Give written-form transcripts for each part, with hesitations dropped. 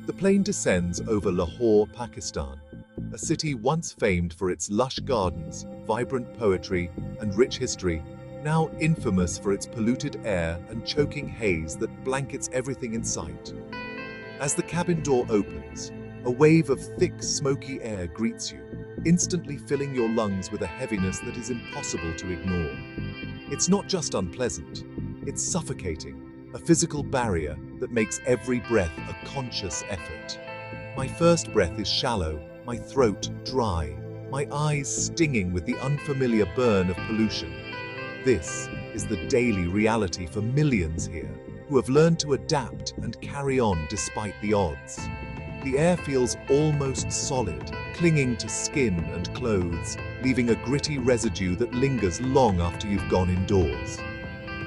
The plane descends over Lahore, Pakistan, a city once famed for its lush gardens, vibrant poetry, and rich history, now infamous for its polluted air and choking haze that blankets everything in sight. As the cabin door opens, a wave of thick, smoky air greets you, instantly filling your lungs with a heaviness that is impossible to ignore. It's not just unpleasant, it's suffocating, a physical barrier that makes every breath a conscious effort. My first breath is shallow, my throat dry, my eyes stinging with the unfamiliar burn of pollution. This is the daily reality for millions here, who have learned to adapt and carry on despite the odds. The air feels almost solid, clinging to skin and clothes, leaving a gritty residue that lingers long after you've gone indoors.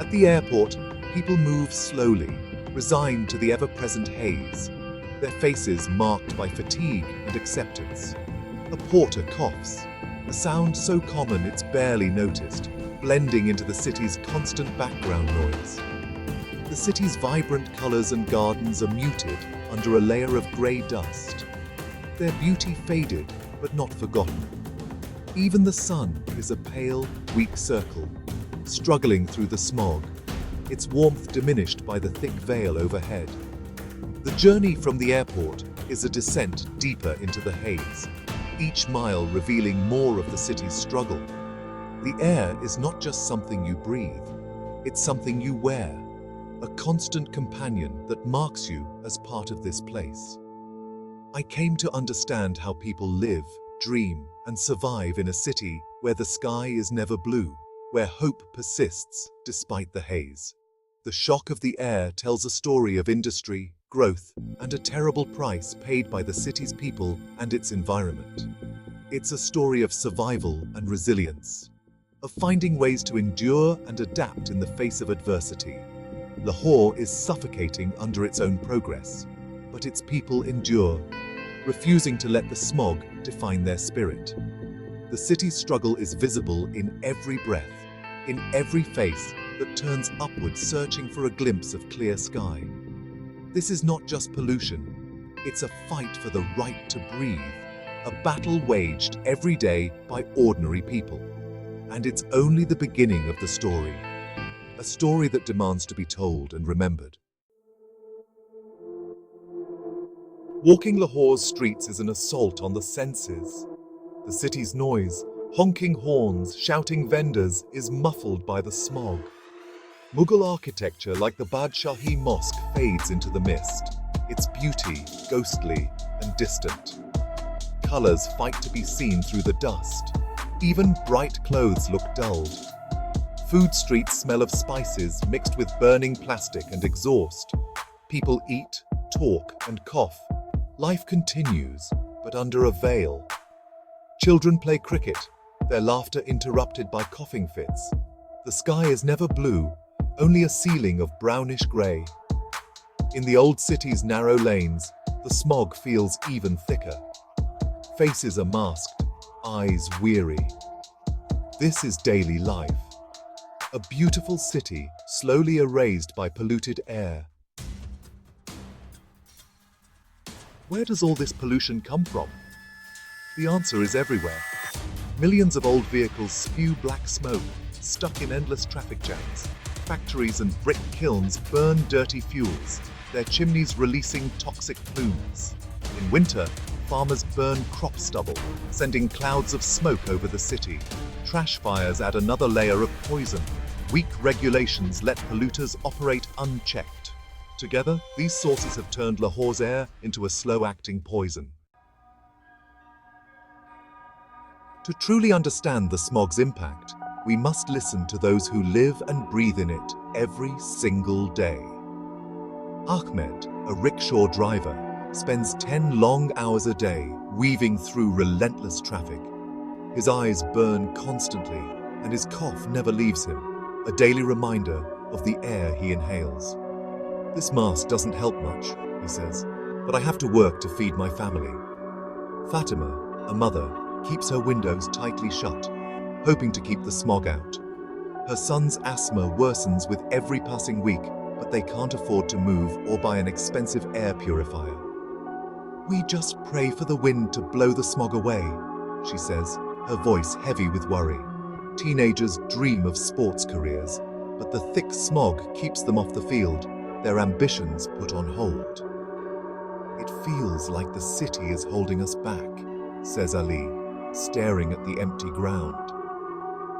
At the airport, people move slowly, resigned to the ever-present haze, their faces marked by fatigue and acceptance. A porter coughs, a sound so common it's barely noticed, blending into the city's constant background noise. The city's vibrant colors and gardens are muted under a layer of gray dust. Their beauty faded, but not forgotten. Even the sun is a pale, weak circle, struggling through the smog, its warmth diminished by the thick veil overhead. The journey from the airport is a descent deeper into the haze, each mile revealing more of the city's struggle. The air is not just something you breathe, it's something you wear, a constant companion that marks you as part of this place. I came to understand how people live, dream, and survive in a city where the sky is never blue, where hope persists despite the haze. The shock of the air tells a story of industry, growth, and a terrible price paid by the city's people and its environment. It's a story of survival and resilience, of finding ways to endure and adapt in the face of adversity. Lahore is suffocating under its own progress, but its people endure, refusing to let the smog define their spirit. The city's struggle is visible in every breath, in every face that turns upward searching for a glimpse of clear sky. This is not just pollution, it's a fight for the right to breathe, a battle waged every day by ordinary people. And it's only the beginning of the story, a story that demands to be told and remembered. Walking Lahore's streets is an assault on the senses. The city's noise, honking horns, shouting vendors, is muffled by the smog. Mughal architecture like the Badshahi Mosque fades into the mist, its beauty ghostly and distant. Colors fight to be seen through the dust. Even bright clothes look dulled. Food streets smell of spices mixed with burning plastic and exhaust. People eat, talk, and cough. Life continues, but under a veil. Children play cricket, their laughter interrupted by coughing fits. The sky is never blue, only a ceiling of brownish grey. In the old city's narrow lanes, the smog feels even thicker. Faces are masked, eyes weary. This is daily life. A beautiful city slowly erased by polluted air. Where does all this pollution come from? The answer is everywhere. Millions of old vehicles spew black smoke, stuck in endless traffic jams. Factories and brick kilns burn dirty fuels, their chimneys releasing toxic plumes. In winter, farmers burn crop stubble, sending clouds of smoke over the city. Trash fires add another layer of poison. Weak regulations let polluters operate unchecked. Together, these sources have turned Lahore's air into a slow-acting poison. To truly understand the smog's impact, we must listen to those who live and breathe in it every single day. Ahmed, a rickshaw driver, spends 10 long hours a day weaving through relentless traffic. His eyes burn constantly, and his cough never leaves him, a daily reminder of the air he inhales. "This mask doesn't help much," he says, "but I have to work to feed my family." Fatima, a mother, keeps her windows tightly shut, hoping to keep the smog out. Her son's asthma worsens with every passing week, but they can't afford to move or buy an expensive air purifier. "We just pray for the wind to blow the smog away," she says, her voice heavy with worry. Teenagers dream of sports careers, but the thick smog keeps them off the field, their ambitions put on hold. "It feels like the city is holding us back," says Ali, staring at the empty ground.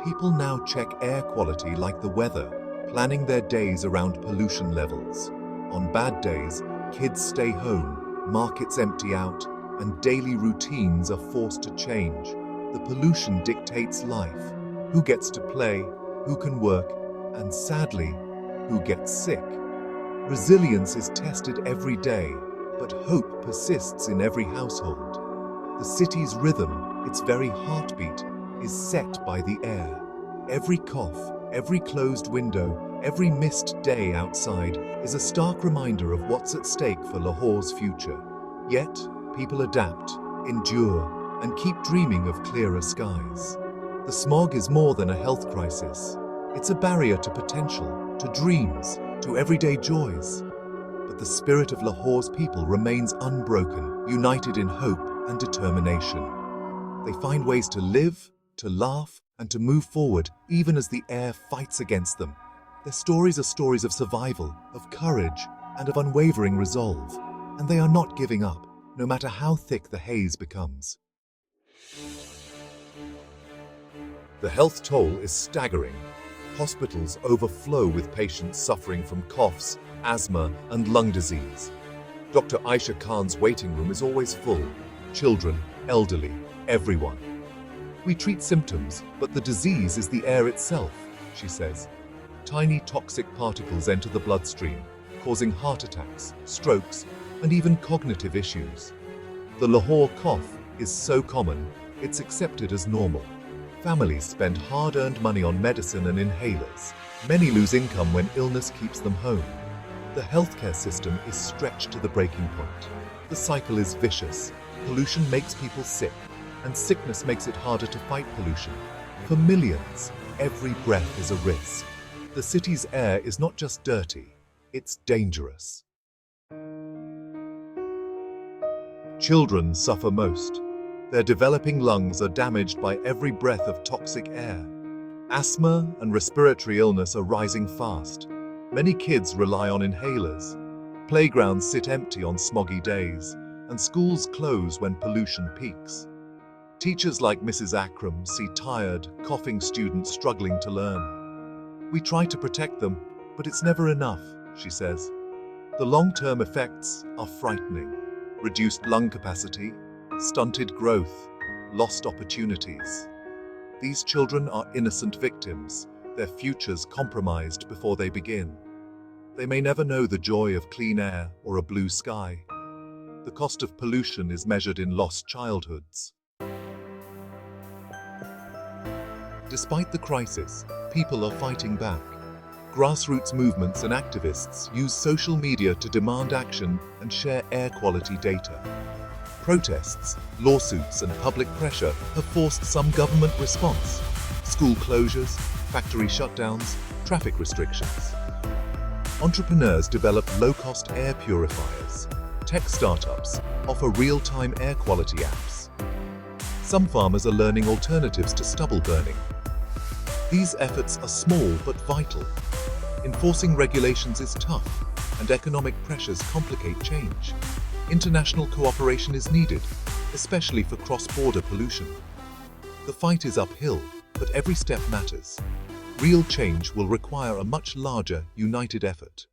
People now check air quality like the weather, planning their days around pollution levels. On bad days, kids stay home, markets empty out, and daily routines are forced to change. The pollution dictates life: who gets to play, who can work, and sadly, who gets sick. Resilience is tested every day, but hope persists in every household. The city's rhythm, its very heartbeat, is set by the air. Every cough, every closed window, every missed day outside is a stark reminder of what's at stake for Lahore's future. Yet, people adapt, endure, and keep dreaming of clearer skies. The smog is more than a health crisis. It's a barrier to potential, to dreams, to everyday joys. But the spirit of Lahore's people remains unbroken, united in hope and determination. They find ways to live, to laugh, and to move forward even as the air fights against them. Their stories are stories of survival, of courage, and of unwavering resolve. And they are not giving up, no matter how thick the haze becomes. The health toll is staggering. Hospitals overflow with patients suffering from coughs, asthma, and lung disease. Dr. Aisha Khan's waiting room is always full. Children, elderly, everyone. "We treat symptoms, but the disease is the air itself," she says. Tiny toxic particles enter the bloodstream, causing heart attacks, strokes, and even cognitive issues. The Lahore cough is so common, it's accepted as normal. Families spend hard-earned money on medicine and inhalers. Many lose income when illness keeps them home. The healthcare system is stretched to the breaking point. The cycle is vicious. Pollution makes people sick, and sickness makes it harder to fight pollution. For millions, every breath is a risk. The city's air is not just dirty, it's dangerous. Children suffer most. Their developing lungs are damaged by every breath of toxic air. Asthma and respiratory illness are rising fast. Many kids rely on inhalers. Playgrounds sit empty on smoggy days, and schools close when pollution peaks. Teachers like Mrs. Akram see tired, coughing students struggling to learn. "We try to protect them, but it's never enough," she says. The long-term effects are frightening. Reduced lung capacity, stunted growth, lost opportunities. These children are innocent victims, their futures compromised before they begin. They may never know the joy of clean air or a blue sky. The cost of pollution is measured in lost childhoods. Despite the crisis, people are fighting back. Grassroots movements and activists use social media to demand action and share air quality data. Protests, lawsuits, and public pressure have forced some government response: school closures, factory shutdowns, traffic restrictions. Entrepreneurs develop low-cost air purifiers. Tech startups offer real-time air quality apps. Some farmers are learning alternatives to stubble burning. These efforts are small but vital. Enforcing regulations is tough, and economic pressures complicate change. International cooperation is needed, especially for cross-border pollution. The fight is uphill, but every step matters. Real change will require a much larger, united effort.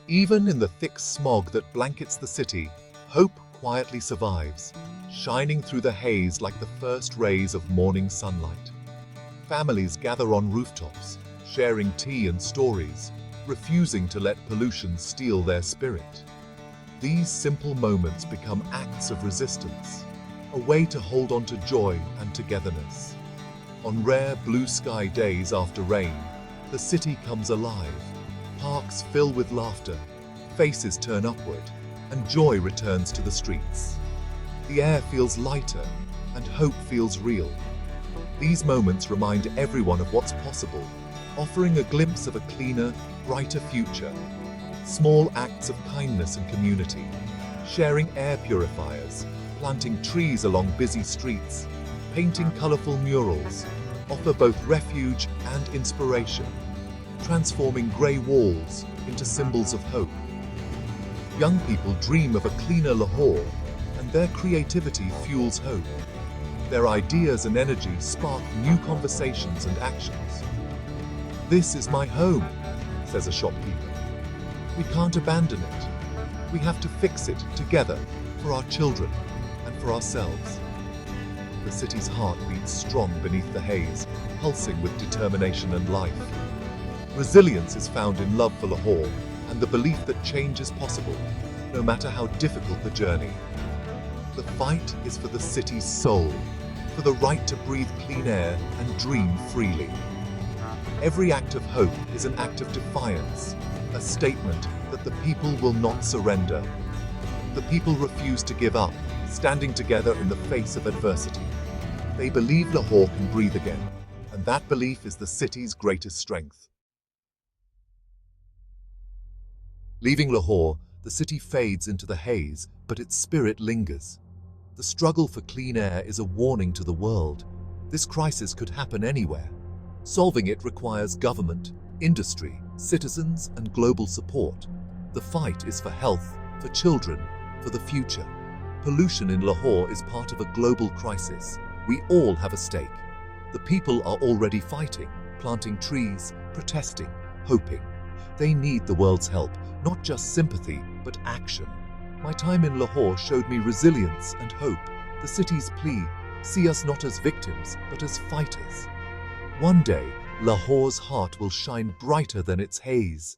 Even in the thick smog that blankets the city, hope quietly survives, shining through the haze like the first rays of morning sunlight. Families gather on rooftops, sharing tea and stories, refusing to let pollution steal their spirit. These simple moments become acts of resistance, a way to hold on to joy and togetherness. On rare blue sky days after rain, the city comes alive. Parks fill with laughter, faces turn upward, and joy returns to the streets. The air feels lighter, and hope feels real. These moments remind everyone of what's possible, offering a glimpse of a cleaner, brighter future. Small acts of kindness and community, sharing air purifiers, planting trees along busy streets, painting colorful murals, offer both refuge and inspiration, transforming grey walls into symbols of hope. Young people dream of a cleaner Lahore, and their creativity fuels hope. Their ideas and energy spark new conversations and actions. "This is my home," says a shopkeeper. "We can't abandon it. We have to fix it together for our children and for ourselves." The city's heart beats strong beneath the haze, pulsing with determination and life. Resilience is found in love for Lahore and the belief that change is possible, no matter how difficult the journey. The fight is for the city's soul, for the right to breathe clean air and dream freely. Every act of hope is an act of defiance, a statement that the people will not surrender. The people refuse to give up, standing together in the face of adversity. They believe Lahore can breathe again, and that belief is the city's greatest strength. Leaving Lahore, the city fades into the haze, but its spirit lingers. The struggle for clean air is a warning to the world. This crisis could happen anywhere. Solving it requires government, industry, citizens, and global support. The fight is for health, for children, for the future. Pollution in Lahore is part of a global crisis. We all have a stake. The people are already fighting, planting trees, protesting, hoping. They need the world's help, not just sympathy, but action. My time in Lahore showed me resilience and hope. The city's plea, "See us not as victims, but as fighters." One day, Lahore's heart will shine brighter than its haze.